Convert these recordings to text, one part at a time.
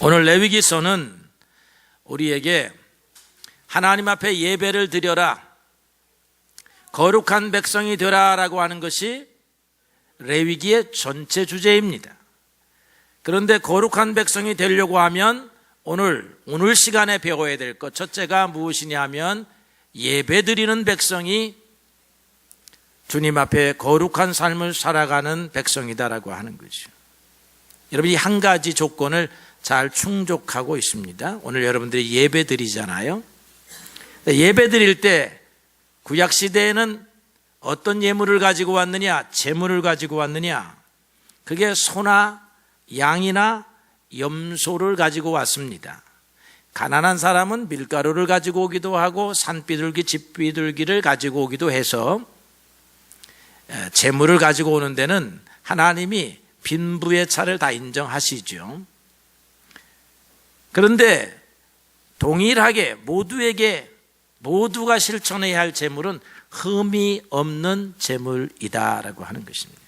오늘 레위기서는 우리에게 하나님 앞에 예배를 드려라, 거룩한 백성이 되라 라고 하는 것이 레위기의 전체 주제입니다. 그런데 거룩한 백성이 되려고 하면 오늘 시간에 배워야 될 것 첫째가 무엇이냐 하면 예배 드리는 백성이 주님 앞에 거룩한 삶을 살아가는 백성이다라고 하는 거죠. 여러분, 이 한 가지 조건을 잘 충족하고 있습니다. 오늘 여러분들이 예배 드리잖아요. 예배 드릴 때 구약시대에는 어떤 예물을 가지고 왔느냐, 제물을 가지고 왔느냐, 그게 소나 양이나 염소를 가지고 왔습니다. 가난한 사람은 밀가루를 가지고 오기도 하고 산비둘기, 집비둘기를 가지고 오기도 해서 제물을 가지고 오는 데는 하나님이 빈부의 차를 다 인정하시죠. 그런데 동일하게 모두가 실천해야 할 제물은 흠이 없는 제물이다라고 하는 것입니다.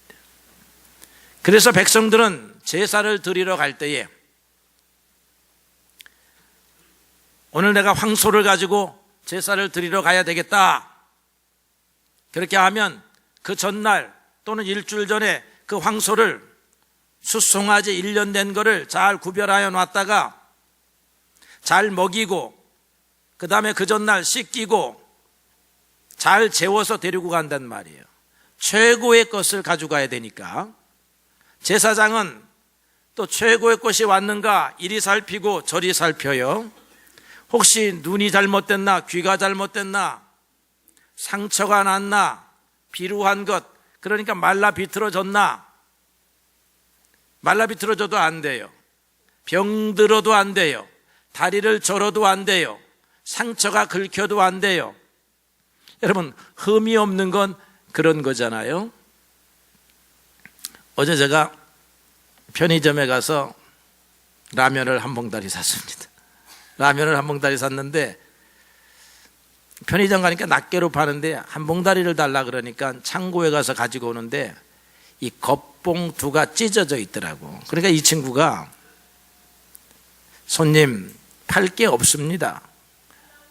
그래서 백성들은 제사를 드리러 갈 때에 오늘 내가 황소를 가지고 제사를 드리러 가야 되겠다, 그렇게 하면 그 전날 또는 일주일 전에 그 황소를 숫송아지 1년 된 거를 잘 구별하여 놨다가 잘 먹이고 그 다음에 그 전날 씻기고 잘 재워서 데리고 간단 말이에요. 최고의 것을 가져가야 되니까 제사장은 또 최고의 것이 왔는가 이리 살피고 저리 살펴요. 혹시 눈이 잘못됐나, 귀가 잘못됐나, 상처가 났나, 비루한 것, 그러니까 말라 비틀어졌나. 말라 비틀어져도 안 돼요. 병들어도 안 돼요. 다리를 절어도 안 돼요. 상처가 긁혀도 안 돼요. 여러분, 흠이 없는 건 그런 거잖아요. 어제 제가 편의점에 가서 라면을 한 봉다리 샀습니다. 라면을 한 봉다리 샀는데 편의점 가니까 낱개로 파는데 한 봉다리를 달라 그러니까 창고에 가서 가지고 오는데 이 겉봉투가 찢어져 있더라고. 그러니까 이 친구가 손님, 팔 게 없습니다.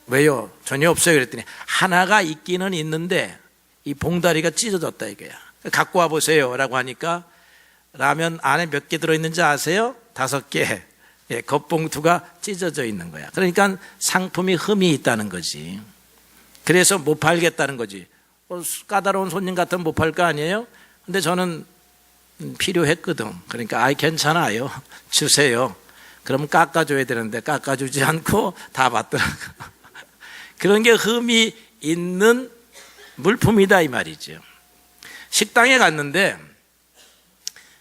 왜요? 전혀 없어요. 그랬더니 하나가 있기는 있는데 이 봉다리가 찢어졌다 이거야. 갖고 와 보세요 라고 하니까 라면 안에 몇 개 들어있는지 아세요? 5개. 예, 겉봉투가 찢어져 있는 거야. 그러니까 상품이 흠이 있다는 거지. 그래서 못 팔겠다는 거지. 까다로운 손님 같으면 못 팔 거 아니에요? 근데 저는 필요했거든. 그러니까 괜찮아요, 주세요. 그럼 깎아줘야 되는데 깎아주지 않고 다 받더라고. 그런 게 흠이 있는 물품이다 이 말이죠. 식당에 갔는데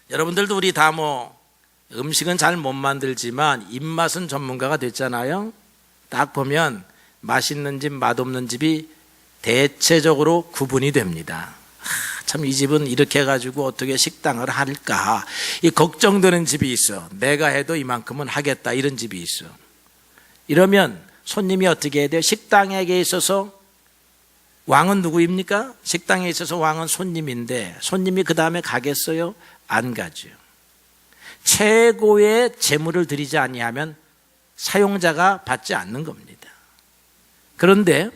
여러분들도 우리 다 음식은 잘 못 만들지만 입맛은 전문가가 됐잖아요. 딱 보면 맛있는 집, 맛없는 집이 대체적으로 구분이 됩니다. 참, 이 집은 이렇게 해가지고 어떻게 식당을 할까, 이 걱정되는 집이 있어. 내가 해도 이만큼은 하겠다, 이런 집이 있어. 이러면 손님이 어떻게 해야 돼요? 식당에게 있어서 왕은 누구입니까? 식당에 있어서 왕은 손님인데 손님이 그 다음에 가겠어요? 안 가죠. 최고의 제물을 드리지 아니하면 사용자가 받지 않는 겁니다. 그런데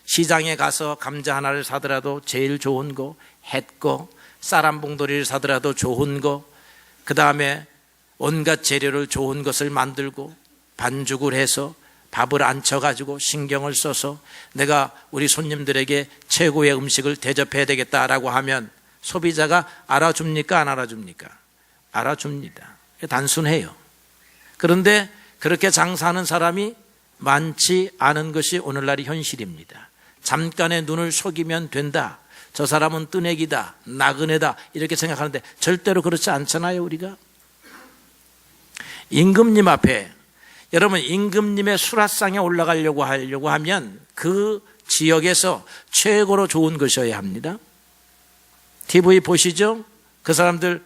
시장에 가서 감자 하나를 사더라도 제일 좋은 거, 햇거, 쌀 한 봉다리를 사더라도 좋은 거, 그 다음에 온갖 재료를 좋은 것을 만들고 반죽을 해서 밥을 안쳐가지고 신경을 써서 내가 우리 손님들에게 최고의 음식을 대접해야 되겠다라고 하면 소비자가 알아줍니까? 안 알아줍니까? 알아줍니다. 단순해요. 그런데 그렇게 장사하는 사람이 많지 않은 것이 오늘날의 현실입니다. 잠깐의 눈을 속이면 된다, 저 사람은 뜨내기다, 나그네다, 이렇게 생각하는데 절대로 그렇지 않잖아요. 우리가 임금님 앞에, 여러분, 임금님의 수라상에 올라가려고 하면 그 지역에서 최고로 좋은 것이어야 합니다. TV 보시죠? 그 사람들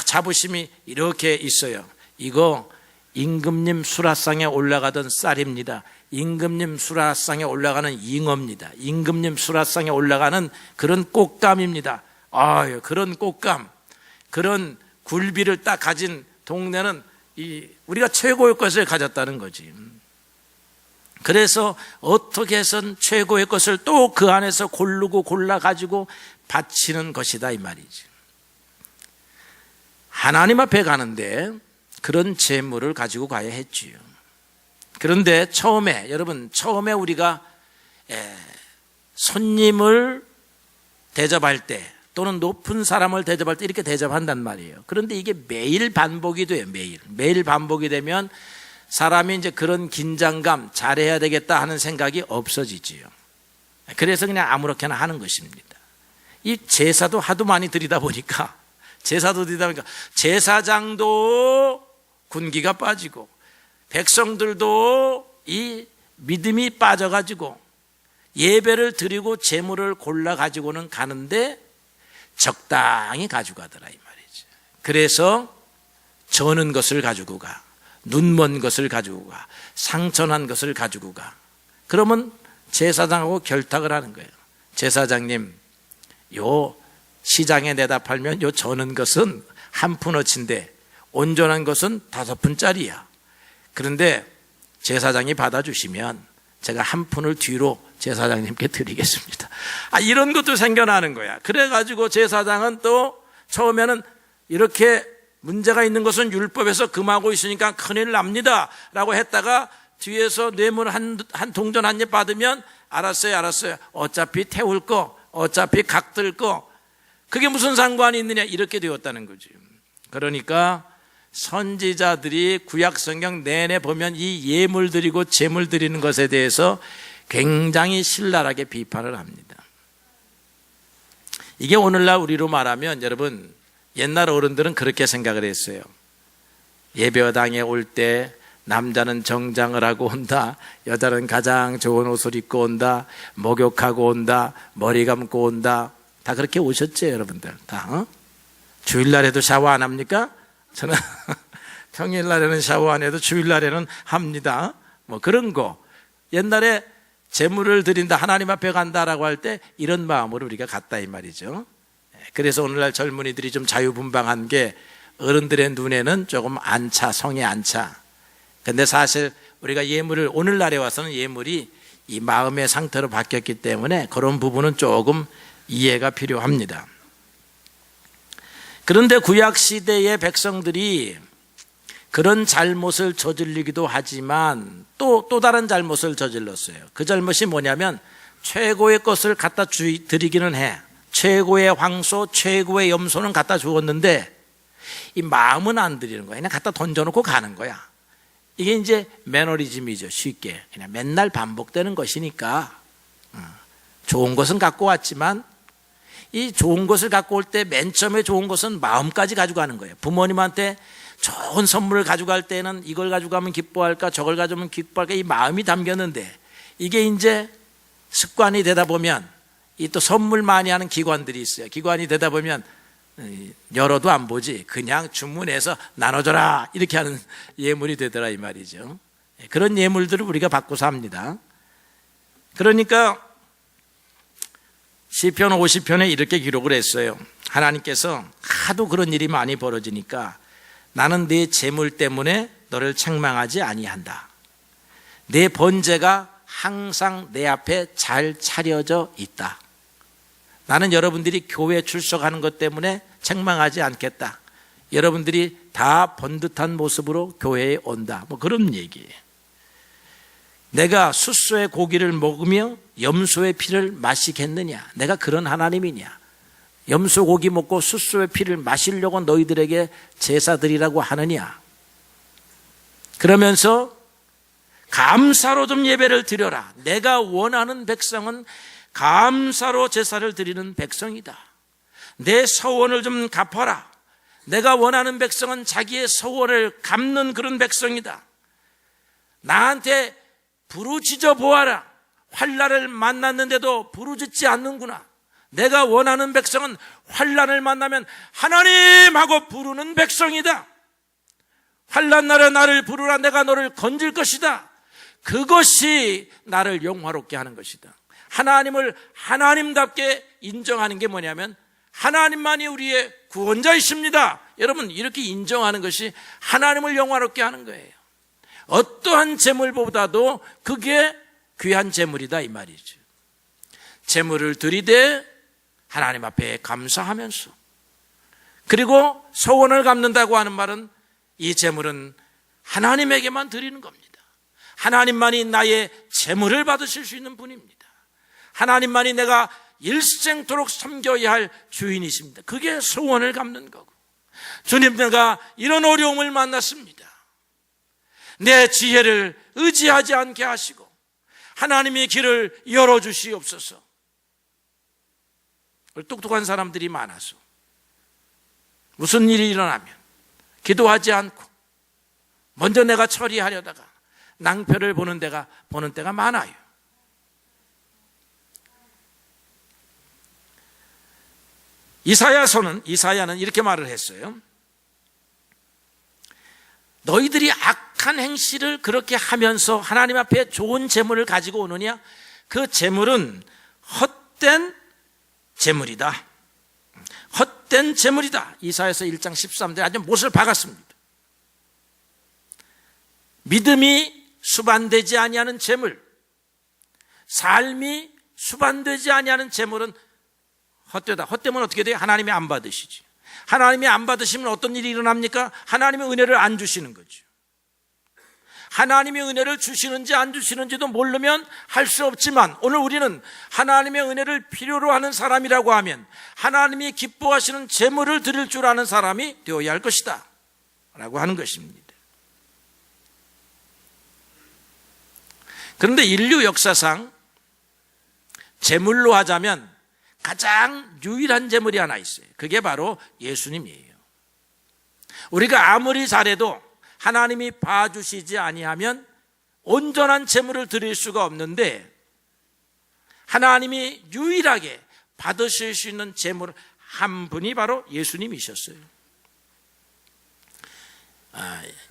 자부심이 이렇게 있어요. 이거 임금님 수라상에 올라가던 쌀입니다. 임금님 수라상에 올라가는 잉어입니다. 임금님 수라상에 올라가는 그런 꽃감입니다. 그런 꽃감, 그런 굴비를 딱 가진 동네는 우리가 최고의 것을 가졌다는 거지. 그래서 어떻게 해선 최고의 것을 또 그 안에서 고르고 골라가지고 바치는 것이다 이 말이지. 하나님 앞에 가는데 그런 재물을 가지고 가야 했지요. 그런데 여러분 처음에 우리가 손님을 대접할 때 또는 높은 사람을 대접할 때 이렇게 대접한단 말이에요. 그런데 이게 매일 반복이 돼요. 매일 반복이 되면 사람이 이제 그런 긴장감, 잘해야 되겠다 하는 생각이 없어지지요. 그래서 그냥 아무렇게나 하는 것입니다. 이 제사도 하도 많이 드리다 보니까 제사장도 군기가 빠지고 백성들도 이 믿음이 빠져가지고 예배를 드리고 제물을 골라 가지고는 가는데 적당히 가지고 가더라 이 말이죠. 그래서 저는 것을 가지고 가, 눈먼 것을 가지고 가, 상처난 것을 가지고 가. 그러면 제사장하고 결탁을 하는 거예요. 제사장님, 요 시장에 내다 팔면 요 저는 것은 한 푼어치인데 온전한 것은 5푼짜리야. 그런데 제사장이 받아주시면 제가 한 푼을 뒤로 제사장님께 드리겠습니다. 이런 것도 생겨나는 거야. 그래가지고 제사장은 또 처음에는 이렇게 문제가 있는 것은 율법에서 금하고 있으니까 큰일 납니다 라고 했다가 뒤에서 뇌물 한 동전 한 입 받으면 알았어요. 어차피 태울 거, 어차피 각들 거, 그게 무슨 상관이 있느냐 이렇게 되었다는 거지. 그러니까 선지자들이 구약성경 내내 보면 이 예물 드리고 제물 드리는 것에 대해서 굉장히 신랄하게 비판을 합니다. 이게 오늘날 우리로 말하면 여러분 옛날 어른들은 그렇게 생각을 했어요. 예배당에 올 때 남자는 정장을 하고 온다, 여자는 가장 좋은 옷을 입고 온다, 목욕하고 온다, 머리 감고 온다. 다 그렇게 오셨죠 여러분들 다. 주일날에도 샤워 안 합니까? 저는 평일날에는 샤워 안 해도 주일날에는 합니다. 뭐 그런 거. 옛날에 제물을 드린다, 하나님 앞에 간다라고 할 때 이런 마음으로 우리가 갔다 이 말이죠. 그래서 오늘날 젊은이들이 좀 자유분방한 게 어른들의 눈에는 조금 안 차, 성에 안 차. 근데 사실 우리가 예물을 오늘날에 와서는 예물이 이 마음의 상태로 바뀌었기 때문에 그런 부분은 조금 이해가 필요합니다. 그런데 구약시대의 백성들이 그런 잘못을 저질리기도 하지만 또 다른 잘못을 저질렀어요. 그 잘못이 뭐냐면 최고의 것을 갖다 드리기는 해. 최고의 황소, 최고의 염소는 갖다 주었는데 이 마음은 안 드리는 거야. 그냥 갖다 던져놓고 가는 거야. 이게 이제 매너리즘이죠. 쉽게 그냥 맨날 반복되는 것이니까 좋은 것은 갖고 왔지만 이 좋은 것을 갖고 올 때 맨 처음에 좋은 것은 마음까지 가지고 가는 거예요. 부모님한테 좋은 선물을 가져갈 때는 이걸 가져가면 기뻐할까 저걸 가져오면 기뻐할까 이 마음이 담겼는데 이게 이제 습관이 되다 보면 이 또 선물 많이 하는 기관들이 있어요. 기관이 되다 보면 열어도 안 보지 그냥 주문해서 나눠줘라 이렇게 하는 예물이 되더라 이 말이죠. 그런 예물들을 우리가 받고 삽니다. 그러니까 시편 50편에 이렇게 기록을 했어요. 하나님께서 하도 그런 일이 많이 벌어지니까 나는 네 재물 때문에 너를 책망하지 아니한다. 내 번제가 항상 내 앞에 잘 차려져 있다. 나는 여러분들이 교회 출석하는 것 때문에 책망하지 않겠다. 여러분들이 다 번듯한 모습으로 교회에 온다. 뭐 그런 얘기예요. 내가 숫소의 고기를 먹으며 염소의 피를 마시겠느냐? 내가 그런 하나님이냐? 염소 고기 먹고 숫소의 피를 마시려고 너희들에게 제사드리라고 하느냐? 그러면서 감사로 좀 예배를 드려라. 내가 원하는 백성은 감사로 제사를 드리는 백성이다. 내 서원을 좀 갚아라. 내가 원하는 백성은 자기의 서원을 갚는 그런 백성이다. 나한테 부르짖어 보아라. 환난을 만났는데도 부르짖지 않는구나. 내가 원하는 백성은 환난을 만나면 하나님 하고 부르는 백성이다. 환난 날에 나를 부르라. 내가 너를 건질 것이다. 그것이 나를 영화롭게 하는 것이다. 하나님을 하나님답게 인정하는 게 뭐냐면 하나님만이 우리의 구원자이십니다. 여러분, 이렇게 인정하는 것이 하나님을 영화롭게 하는 거예요. 어떠한 재물보다도 그게 귀한 재물이다 이 말이죠. 재물을 드리되 하나님 앞에 감사하면서, 그리고 소원을 갚는다고 하는 말은 이 재물은 하나님에게만 드리는 겁니다. 하나님만이 나의 재물을 받으실 수 있는 분입니다. 하나님만이 내가 일생토록 섬겨야 할 주인이십니다. 그게 소원을 갚는 거고, 주님, 내가 이런 어려움을 만났습니다. 내 지혜를 의지하지 않게 하시고 하나님의 길을 열어주시옵소서. 똑똑한 사람들이 많아서 무슨 일이 일어나면 기도하지 않고 먼저 내가 처리하려다가 낭패를 보는 때가 많아요. 이사야는 이렇게 말을 했어요. 너희들이 악한 행실을 그렇게 하면서 하나님 앞에 좋은 재물을 가지고 오느냐? 그 재물은 헛된 재물이다. 헛된 재물이다. 이사야서 1장 13절에 아주 못을 박았습니다. 믿음이 수반되지 아니하는 재물, 삶이 수반되지 아니하는 재물은 헛되다. 헛되면 어떻게 돼요? 하나님이 안 받으시지. 하나님이 안 받으시면 어떤 일이 일어납니까? 하나님의 은혜를 안 주시는 거죠. 하나님의 은혜를 주시는지 안 주시는지도 모르면 할 수 없지만, 오늘 우리는 하나님의 은혜를 필요로 하는 사람이라고 하면 하나님이 기뻐하시는 재물을 드릴 줄 아는 사람이 되어야 할 것이다 라고 하는 것입니다. 그런데 인류 역사상 재물로 하자면 가장 유일한 재물이 하나 있어요. 그게 바로 예수님이에요. 우리가 아무리 잘해도 하나님이 봐주시지 아니하면 온전한 재물을 드릴 수가 없는데, 하나님이 유일하게 받으실 수 있는 재물 한 분이 바로 예수님이셨어요.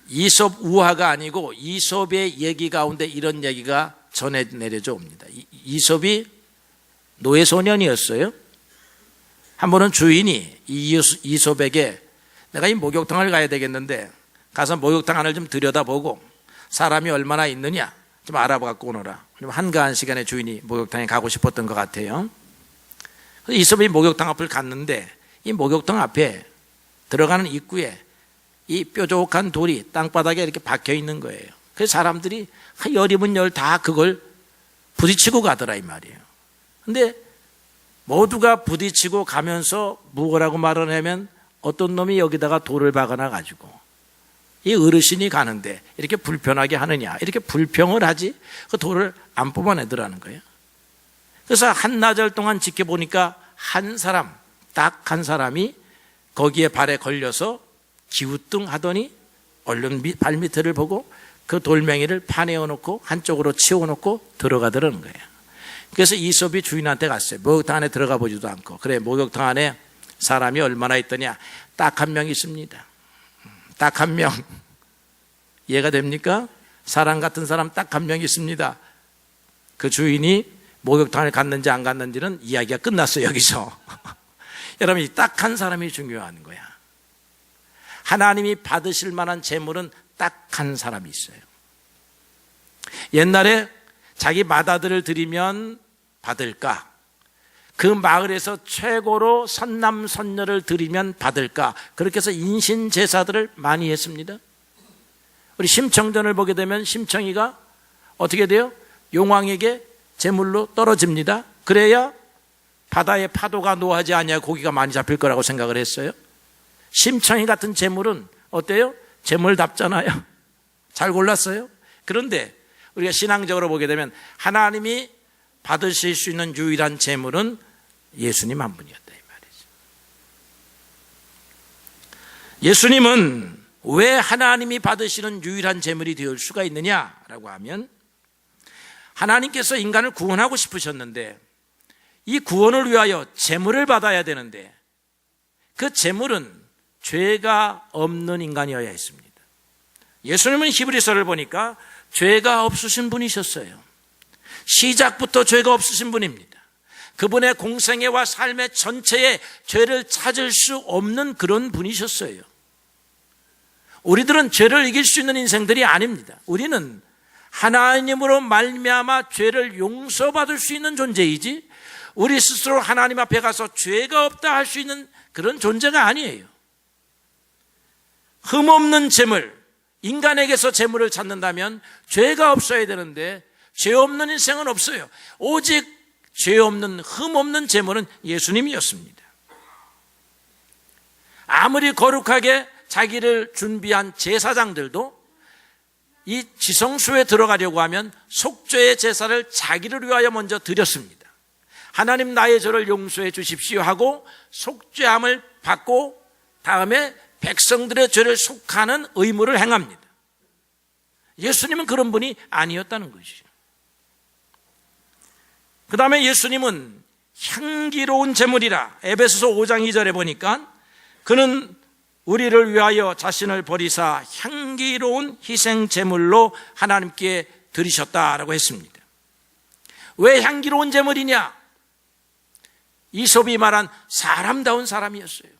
이솝 우화가 아니고 이솝의 얘기 가운데 이런 얘기가 전해 내려져 옵니다. 이솝이 노예소년이었어요. 한 번은 주인이 이솝에게 내가 이 목욕탕을 가야 되겠는데 가서 목욕탕 안을 좀 들여다보고 사람이 얼마나 있느냐 좀 알아봐 갖고 오너라. 한가한 시간에 주인이 목욕탕에 가고 싶었던 것 같아요. 이솝이 목욕탕 앞을 갔는데 이 목욕탕 앞에 들어가는 입구에 이 뾰족한 돌이 땅바닥에 이렇게 박혀 있는 거예요. 그래서 사람들이 열이면 열 다 그걸 부딪히고 가더라 이 말이에요. 근데 모두가 부딪히고 가면서 뭐라고 말을 하면 어떤 놈이 여기다가 돌을 박아놔 가지고 이 어르신이 가는데 이렇게 불편하게 하느냐, 이렇게 불평을 하지 그 돌을 안 뽑아내더라는 거예요. 그래서 한나절 동안 지켜보니까 딱 한 사람이 거기에 발에 걸려서 기우뚱하더니 얼른 발밑을 보고 그 돌멩이를 파내어 놓고 한쪽으로 치워놓고 들어가더라는 거예요. 그래서 이솝이 주인한테 갔어요. 목욕탕 안에 들어가 보지도 않고. 그래, 목욕탕 안에 사람이 얼마나 있더냐? 딱 한 명 있습니다. 딱 한 명. 이해가 됩니까? 사람 같은 사람 딱 한 명 있습니다. 그 주인이 목욕탕에 갔는지 안 갔는지는 이야기가 끝났어요, 여기서. 여러분, 딱 한 사람이 중요한 거야. 하나님이 받으실 만한 재물은 딱 한 사람이 있어요. 옛날에 자기 맏아들을 드리면 받을까? 그 마을에서 최고로 선남선녀를 드리면 받을까? 그렇게 해서 인신 제사들을 많이 했습니다. 우리 심청전을 보게 되면 심청이가 어떻게 돼요? 용왕에게 제물로 떨어집니다. 그래야 바다에 파도가 노하지 아니하고 고기가 많이 잡힐 거라고 생각을 했어요. 심청이 같은 제물은 어때요? 제물답잖아요. 잘 골랐어요. 그런데 우리가 신앙적으로 보게 되면 하나님이 받으실 수 있는 유일한 제물은 예수님 한 분이었다 이 말이죠. 예수님은 왜 하나님이 받으시는 유일한 제물이 되을 수가 있느냐라고 하면, 하나님께서 인간을 구원하고 싶으셨는데 이 구원을 위하여 제물을 받아야 되는데 그 제물은 죄가 없는 인간이어야 했습니다. 예수님은 히브리서를 보니까 죄가 없으신 분이셨어요. 시작부터 죄가 없으신 분입니다. 그분의 공생애와 삶의 전체에 죄를 찾을 수 없는 그런 분이셨어요. 우리들은 죄를 이길 수 있는 인생들이 아닙니다. 우리는 하나님으로 말미암아 죄를 용서받을 수 있는 존재이지 우리 스스로 하나님 앞에 가서 죄가 없다 할 수 있는 그런 존재가 아니에요. 흠없는 재물, 인간에게서 재물을 찾는다면 죄가 없어야 되는데 죄 없는 인생은 없어요. 오직 죄 없는 흠없는 재물은 예수님이었습니다. 아무리 거룩하게 자기를 준비한 제사장들도 이 지성소에 들어가려고 하면 속죄의 제사를 자기를 위하여 먼저 드렸습니다. 하나님 나의 죄를 용서해 주십시오 하고 속죄함을 받고 다음에 백성들의 죄를 속하는 의무를 행합니다. 예수님은 그런 분이 아니었다는 것이죠. 그 다음에 예수님은 향기로운 제물이라 에베소서 5장 2절에 보니까 그는 우리를 위하여 자신을 버리사 향기로운 희생 제물로 하나님께 드리셨다라고 했습니다. 왜 향기로운 제물이냐? 이솝이 말한 사람다운 사람이었어요.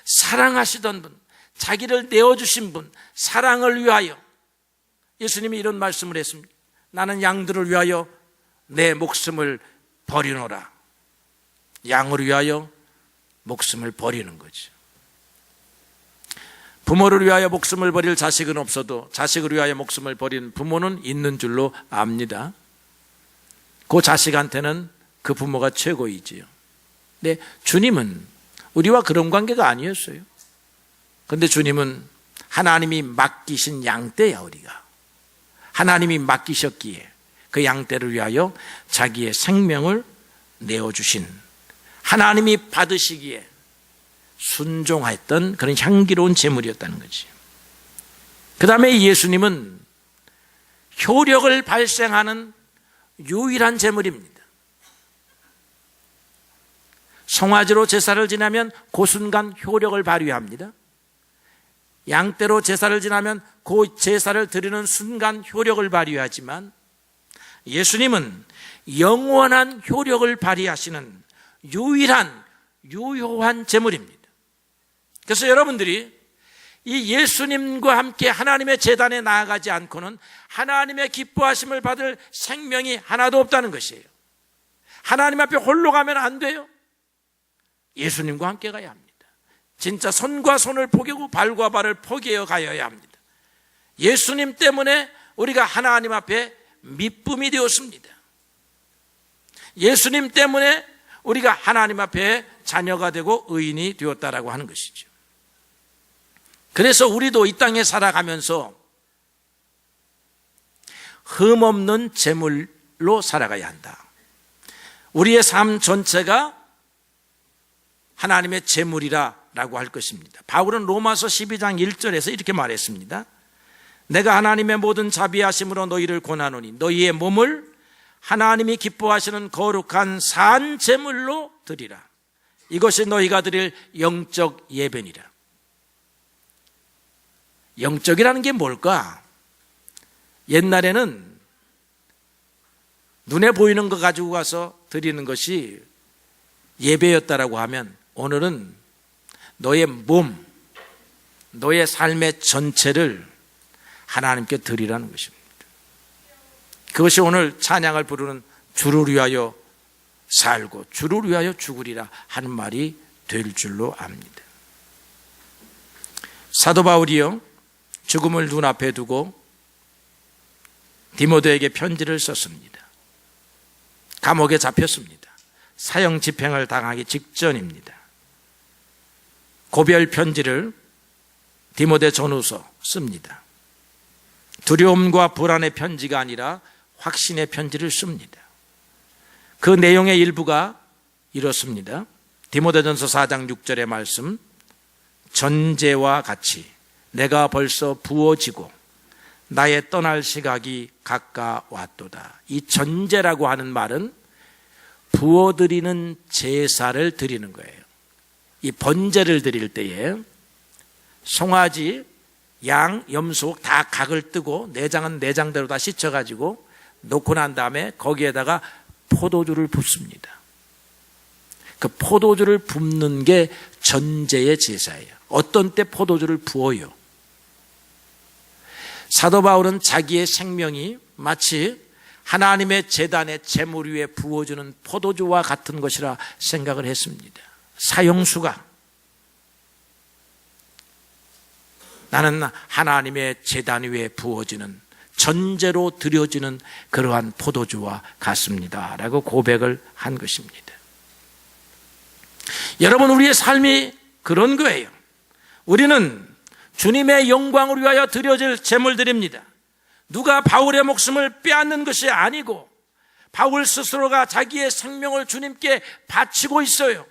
사랑하시던 분, 자기를 내어주신 분, 사랑을 위하여 예수님이 이런 말씀을 했습니다. 나는 양들을 위하여 내 목숨을 버리노라. 양을 위하여 목숨을 버리는 거죠. 부모를 위하여 목숨을 버릴 자식은 없어도 자식을 위하여 목숨을 버리는 부모는 있는 줄로 압니다. 그 자식한테는 그 부모가 최고이지요. 근데 주님은 우리와 그런 관계가 아니었어요. 그런데 주님은 하나님이 맡기신 양떼야. 우리가 하나님이 맡기셨기에 그 양떼를 위하여 자기의 생명을 내어주신, 하나님이 받으시기에 순종했던 그런 향기로운 제물이었다는 거지. 그 다음에 예수님은 효력을 발생하는 유일한 제물입니다. 송아지로 제사를 지나면 그 순간 효력을 발휘합니다. 양떼로 제사를 지나면 그 제사를 드리는 순간 효력을 발휘하지만 예수님은 영원한 효력을 발휘하시는 유효한 제물입니다. 그래서 여러분들이 이 예수님과 함께 하나님의 제단에 나아가지 않고는 하나님의 기뻐하심을 받을 생명이 하나도 없다는 것이에요. 하나님 앞에 홀로 가면 안 돼요. 예수님과 함께 가야 합니다. 진짜 손과 손을 포기하고 발과 발을 포기하여 가야 합니다. 예수님 때문에 우리가 하나님 앞에 미쁨이 되었습니다. 예수님 때문에 우리가 하나님 앞에 자녀가 되고 의인이 되었다라고 하는 것이죠. 그래서 우리도 이 땅에 살아가면서 흠없는 제물로 살아가야 한다. 우리의 삶 전체가 하나님의 제물이라고 할 것입니다. 바울은 로마서 12장 1절에서 이렇게 말했습니다. 내가 하나님의 모든 자비하심으로 너희를 권하노니 너희의 몸을 하나님이 기뻐하시는 거룩한 산 제물로 드리라. 이것이 너희가 드릴 영적 예배니라. 영적이라는 게 뭘까? 옛날에는 눈에 보이는 거 가지고 가서 드리는 것이 예배였다라고 하면 오늘은 너의 몸, 너의 삶의 전체를 하나님께 드리라는 것입니다. 그것이 오늘 찬양을 부르는 주를 위하여 살고 주를 위하여 죽으리라 하는 말이 될 줄로 압니다. 사도 바울이요, 죽음을 눈앞에 두고 디모데에게 편지를 썼습니다. 감옥에 잡혔습니다. 사형 집행을 당하기 직전입니다. 고별 편지를 디모데 전후서 씁니다. 두려움과 불안의 편지가 아니라 확신의 편지를 씁니다. 그 내용의 일부가 이렇습니다. 디모데전서 4장 6절의 말씀, 전제와 같이 내가 벌써 부어지고 나의 떠날 시각이 가까웠도다. 이 전제라고 하는 말은 부어드리는 제사를 드리는 거예요. 이 번제를 드릴 때에 송아지, 양, 염소 다 각을 뜨고 내장은 내장대로 다 씻어가지고 놓고 난 다음에 거기에다가 포도주를 붓습니다. 그 포도주를 붓는 게 전제의 제사예요. 어떤 때 포도주를 부어요? 사도 바울은 자기의 생명이 마치 하나님의 제단의 제물 위에 부어주는 포도주와 같은 것이라 생각을 했습니다. 사형수가 나는 하나님의 제단 위에 부어지는 전제로 드려지는 그러한 포도주와 같습니다 라고 고백을 한 것입니다. 여러분, 우리의 삶이 그런 거예요. 우리는 주님의 영광을 위하여 드려질 제물들입니다. 누가 바울의 목숨을 빼앗는 것이 아니고 바울 스스로가 자기의 생명을 주님께 바치고 있어요.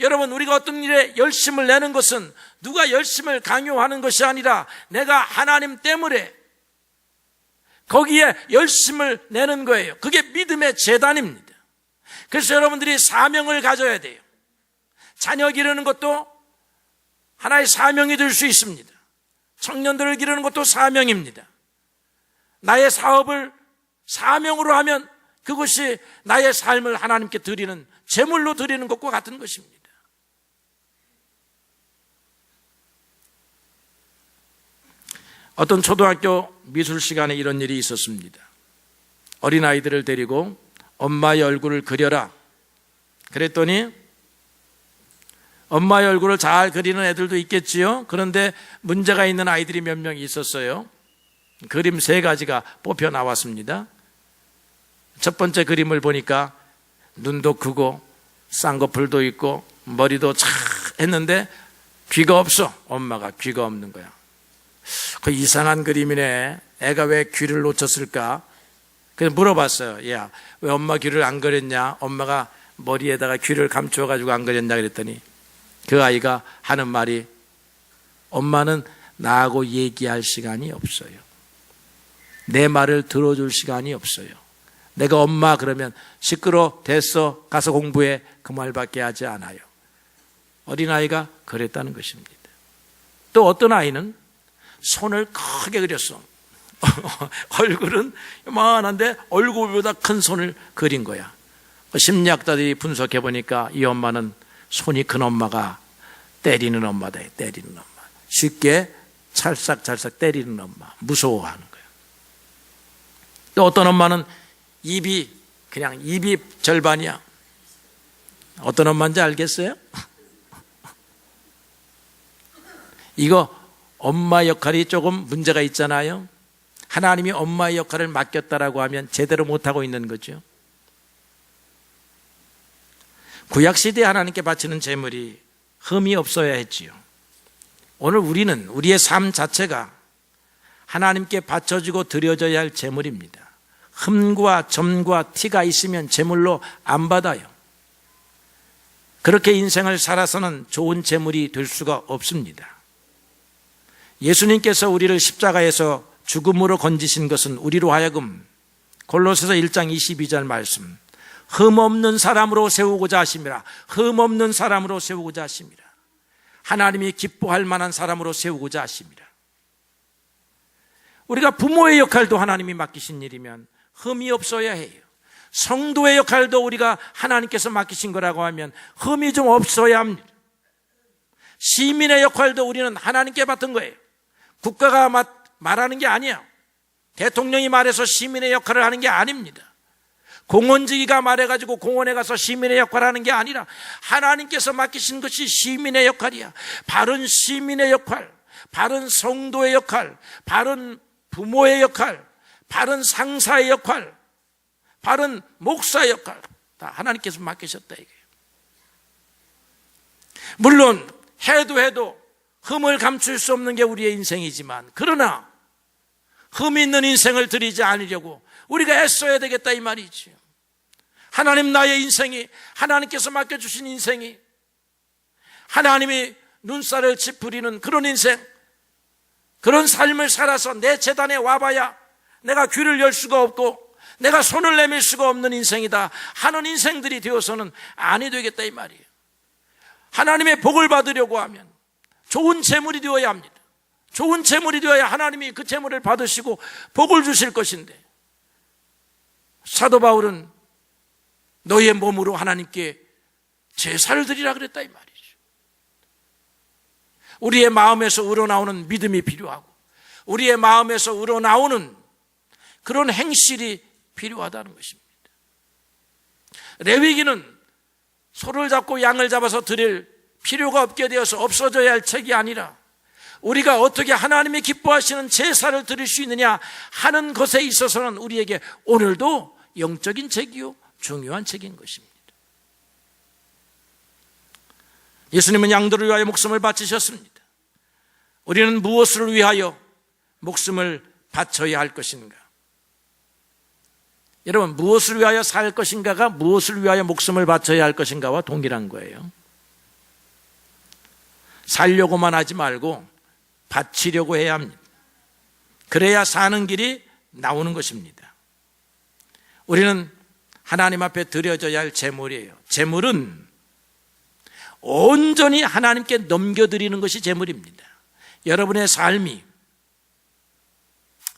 여러분, 우리가 어떤 일에 열심을 내는 것은 누가 열심을 강요하는 것이 아니라 내가 하나님 때문에 거기에 열심을 내는 거예요. 그게 믿음의 재단입니다. 그래서 여러분들이 사명을 가져야 돼요. 자녀 기르는 것도 하나의 사명이 될 수 있습니다. 청년들을 기르는 것도 사명입니다. 나의 사업을 사명으로 하면 그것이 나의 삶을 하나님께 드리는 제물로 드리는 것과 같은 것입니다. 어떤 초등학교 미술 시간에 이런 일이 있었습니다. 어린아이들을 데리고 엄마의 얼굴을 그려라. 그랬더니 엄마의 얼굴을 잘 그리는 애들도 있겠지요. 그런데 문제가 있는 아이들이 몇 명 있었어요. 그림 3가지가 뽑혀 나왔습니다. 첫 번째 그림을 보니까 눈도 크고 쌍꺼풀도 있고 머리도 착 했는데 귀가 없어. 엄마가 귀가 없는 거야. 그 이상한 그림이네. 애가 왜 귀를 놓쳤을까? 그래서 물어봤어요. 야, 왜 엄마 귀를 안 그렸냐? 엄마가 머리에다가 귀를 감추어가지고 안 그렸냐 그랬더니 그 아이가 하는 말이 엄마는 나하고 얘기할 시간이 없어요. 내 말을 들어줄 시간이 없어요. 내가 엄마 그러면 시끄러 됐어 가서 공부해 그 말밖에 하지 않아요. 어린아이가 그랬다는 것입니다. 또 어떤 아이는 손을 크게 그렸어. 얼굴은 요만한데 얼굴보다 큰 손을 그린 거야. 심리학자들이 분석해 보니까 이 엄마는 손이 큰 엄마가 때리는 엄마다. 때리는 엄마. 쉽게 찰싹찰싹 때리는 엄마. 무서워하는 거예요. 또 어떤 엄마는 입이 절반이야. 어떤 엄마인지 알겠어요? 이거 엄마 역할이 조금 문제가 있잖아요. 하나님이 엄마의 역할을 맡겼다라고 하면 제대로 못하고 있는 거죠. 구약시대에 하나님께 바치는 제물이 흠이 없어야 했지요. 오늘 우리는 우리의 삶 자체가 하나님께 바쳐지고 드려져야 할 제물입니다. 흠과 점과 티가 있으면 제물로 안 받아요. 그렇게 인생을 살아서는 좋은 제물이 될 수가 없습니다. 예수님께서 우리를 십자가에서 죽음으로 건지신 것은 우리로 하여금 골로새서 1장 22절 말씀 흠없는 사람으로 세우고자 하심이라. 흠없는 사람으로 세우고자 하심이라. 하나님이 기뻐할 만한 사람으로 세우고자 하심이라. 우리가 부모의 역할도 하나님이 맡기신 일이면 흠이 없어야 해요. 성도의 역할도 우리가 하나님께서 맡기신 거라고 하면 흠이 좀 없어야 합니다. 시민의 역할도 우리는 하나님께 맡은 거예요. 국가가 말하는 게 아니야. 대통령이 말해서 시민의 역할을 하는 게 아닙니다. 공원지기가 말해가지고 공원에 가서 시민의 역할을 하는 게 아니라 하나님께서 맡기신 것이 시민의 역할이야. 바른 시민의 역할, 바른 성도의 역할, 바른 부모의 역할, 바른 상사의 역할, 바른 목사의 역할 다 하나님께서 맡기셨다 이거예요. 물론 해도 흠을 감출 수 없는 게 우리의 인생이지만 그러나 흠 있는 인생을 드리지 않으려고 우리가 애써야 되겠다 이 말이죠. 하나님 나의 인생이 하나님께서 맡겨주신 인생이 하나님이 눈살을 찌푸리는 그런 인생, 그런 삶을 살아서 내 재단에 와봐야 내가 귀를 열 수가 없고 내가 손을 내밀 수가 없는 인생이다 하는 인생들이 되어서는 아니 되겠다 이 말이에요. 하나님의 복을 받으려고 하면 좋은 재물이 되어야 합니다. 좋은 재물이 되어야 하나님이 그 재물을 받으시고 복을 주실 것인데 사도 바울은 너의 몸으로 하나님께 제사를 드리라 그랬다 이 말이죠. 우리의 마음에서 우러나오는 믿음이 필요하고 우리의 마음에서 우러나오는 그런 행실이 필요하다는 것입니다. 레위기는 소를 잡고 양을 잡아서 드릴 필요가 없게 되어서 없어져야 할 책이 아니라 우리가 어떻게 하나님이 기뻐하시는 제사를 드릴 수 있느냐 하는 것에 있어서는 우리에게 오늘도 영적인 책이요 중요한 책인 것입니다. 예수님은 양들을 위하여 목숨을 바치셨습니다. 우리는 무엇을 위하여 목숨을 바쳐야 할 것인가? 여러분, 무엇을 위하여 살 것인가가 무엇을 위하여 목숨을 바쳐야 할 것인가와 동일한 거예요. 살려고만 하지 말고 바치려고 해야 합니다. 그래야 사는 길이 나오는 것입니다. 우리는 하나님 앞에 드려져야 할 제물이에요. 제물은 온전히 하나님께 넘겨드리는 것이 제물입니다. 여러분의 삶이,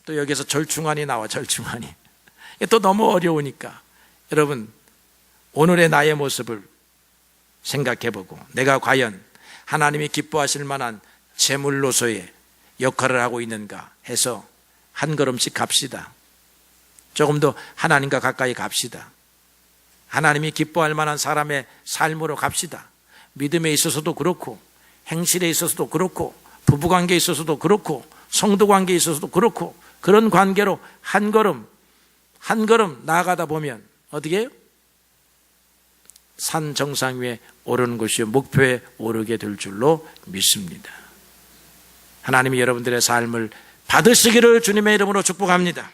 또 여기서 절충안이 나와, 절충안이. 또 너무 어려우니까 여러분 오늘의 나의 모습을 생각해보고 내가 과연 하나님이 기뻐하실 만한 제물로서의 역할을 하고 있는가 해서 한 걸음씩 갑시다. 조금 더 하나님과 가까이 갑시다. 하나님이 기뻐할 만한 사람의 삶으로 갑시다. 믿음에 있어서도 그렇고 행실에 있어서도 그렇고 부부관계에 있어서도 그렇고 성도관계에 있어서도 그렇고 그런 관계로 한 걸음 나아가다 보면 어떻게 해요? 산 정상 위에 오르는 것이요 목표에 오르게 될 줄로 믿습니다. 하나님이 여러분들의 삶을 받으시기를 주님의 이름으로 축복합니다.